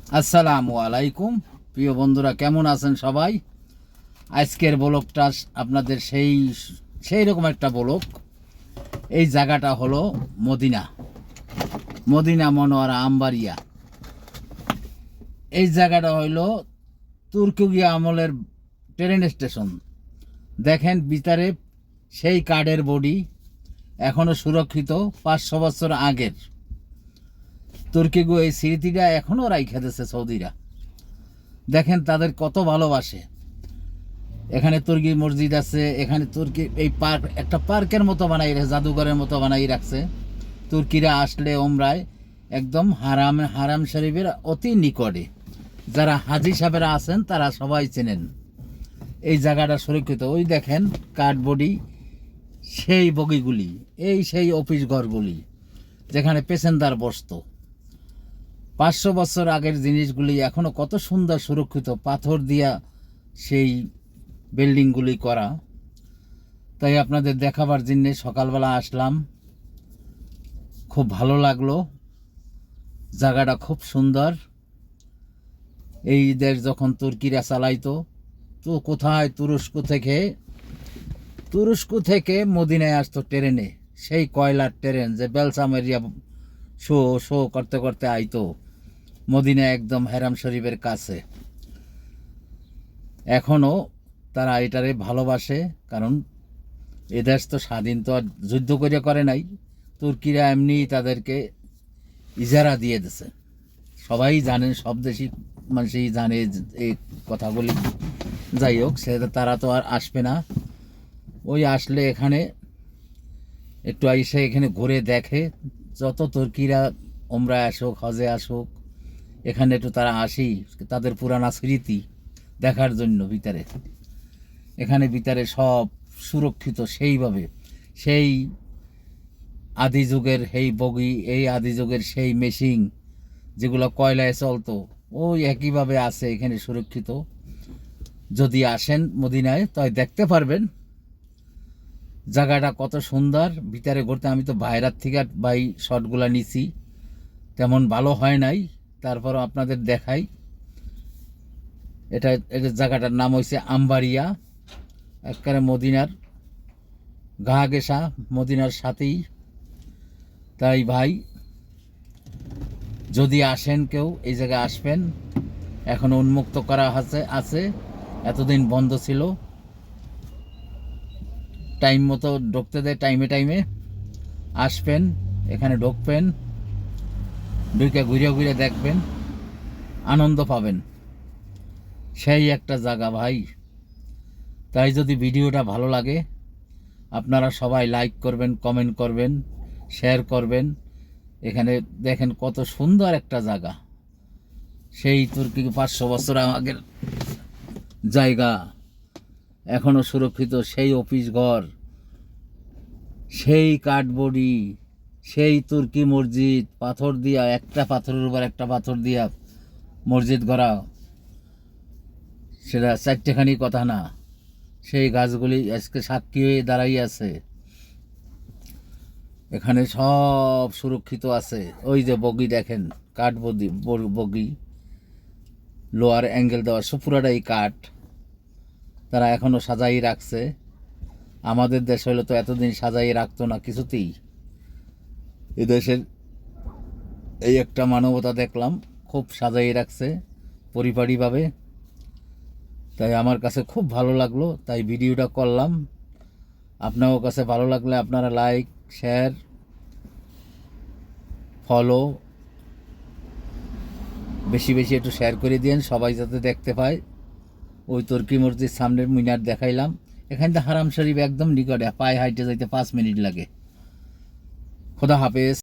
আসসালামু আলাইকুম প্রিয় বন্ধুরা, কেমন আছেন সবাই? আজকের ব্লগটা আপনাদের সেই রকম একটা ব্লগ। এই জায়গাটা হলো মদিনা মদিনা মনোয়ারা আমবাড়িয়া। এই জায়গাটা হইল তুর্কি আমলের ট্রেন স্টেশন। দেখেন ভিতরে সেই কাঠের বডি এখনো সুরক্ষিত, 500 বছর আগের। তুর্কিগো এই স্মৃতিটা এখনও রাইখা দিয়েছে সৌদিরা। দেখেন তাদের কত ভালোবাসে। এখানে তুর্কি মসজিদ আছে, এখানে তুর্কি এই পার্ক, একটা পার্কের মতো বানাই রাখছে, জাদুঘরের মতো বানাই রাখছে। তুর্কিরা আসলে ওমরায় একদম হারাম শরীফের অতি নিকটে। যারা হাজি সাহেবেরা আছেন তারা সবাই চেনেন। এই জায়গাটা সুরক্ষিত। ওই দেখেন কাঠবডি সেই বগিগুলি, সেই অফিস ঘরগুলি যেখানে পেসেঞ্জার বসতো। 500 বছর আগের জিনিসগুলি এখনও কত সুন্দর সুরক্ষিত, পাথর দিয়া সেই বিল্ডিংগুলি করা। তাই আপনাদের দেখাবার জন্য সকালবেলা আসলাম। খুব ভালো লাগলো, জায়গাটা খুব সুন্দর। এই দেশ যখন তুর্কিরা চালাইতো, তো কোথায় তুরস্ক থেকে মদিনায় আসতো ট্রেনে, সেই কয়লার ট্রেন যে বেলসাম এরিয়া শো করতে করতে আইতো মদিনায়, একদম হেরাম শরীফের কাছে। এখনও তারা এটারে ভালোবাসে, কারণ এদেশ তো স্বাধীন তো আর যুদ্ধ করে নাই। তুর্কিরা এমনি তাদেরকে ইজারা দিয়ে দিছে। সবাই জানেন, সব দেশই মানুষই জানে এই কথাগুলি। যাই হোক, সেটা তারা তো আর আসবে না। ওই আসলে এখানে একটু এসে এখানে ঘুরে দেখে, যত তুর্কিরা ওমরা আসুক, হজে আসুক, এখানে একটু তারা আসি তাদের পুরানা স্মৃতি দেখার জন্য। এখানে ভিতরে সব সুরক্ষিত সেইভাবে। সেই আদি যুগের সেই বগি, এই আদি যুগের সেই মেশিন যেগুলো কয়লায় চলতো, ওই একইভাবে আছে এখানে সুরক্ষিত। যদি আসেন মদিনায় তাই দেখতে পারবেন জায়গাটা কত সুন্দর। ভিতরে ঘুরতে আমি তো বাইরের থেকে শটগুলো নিছি, তেমন ভালো হয় নাই, তারপর আপনাদের দেখাই। এটা জায়গাটার নাম হয়েছে আমবাড়িয়া, একেবারে মদিনার গা ঘেঁষা, মদিনার সাথেই। তাই ভাই, যদি আসেন কেউ এই জায়গায় আসবেন। এখন উন্মুক্ত করা আছে, এতদিন বন্ধ ছিল। টাইম মতো ঢুকতে দেয়, টাইমে আসবেন, এখানে ঢুকবেন, ঢুকে ঘুরে দেখবেন, আনন্দ পাবেন। সেই একটা জায়গা ভাই। তাই যদি ভিডিওটা ভালো লাগে আপনারা সবাই লাইক করবেন, কমেন্ট করবেন, শেয়ার করবেন। এখানে দেখেন কত সুন্দর একটা জায়গা। সেই তুর্কি 500 বছর আগের জায়গা এখনও সুরক্ষিত। সেই অফিস ঘর, সেই কাঠবডি, সেই তুর্কি মসজিদ, পাথর দিয়া, একটা পাথরের উপর একটা পাথর দিয়া মসজিদ গড়া, সেটা চারটেখানি কথা না। সেই গাছগুলি আজকে সাক্ষী হয়ে দাঁড়াই আছে। এখানে সব সুরক্ষিত আছে। ওই যে বগি দেখেন, কাঠ বগি, লোয়ার অ্যাঙ্গেল দেওয়া, পুরাটাই কাঠ। তারা এখনও সাজাই রাখছে। আমাদের দেশ হলে তো এতদিন সাজাই রাখতো না কিছুতেই। এদেশের এই একটা মানবতা দেখলাম, খুব সাজাই রাখছে পরিপাটিভাবে। তাই আমার কাছে খুব ভালো লাগলো, তাই ভিডিওটা করলাম। আপনার কাছে ভালো লাগলে আপনারা লাইক, শেয়ার, ফলো বেশি একটু শেয়ার করে দিন, সবাই যাতে দেখতে পায়। ওই তুর্কি মসজিদ সামনের মিনার দেখাইলাম। এখান থেকে হারাম শরীফ একদম নিকটে, পায়ে হাইটে যাইতে 5 মিনিট লাগে। খোদা হাফেজ।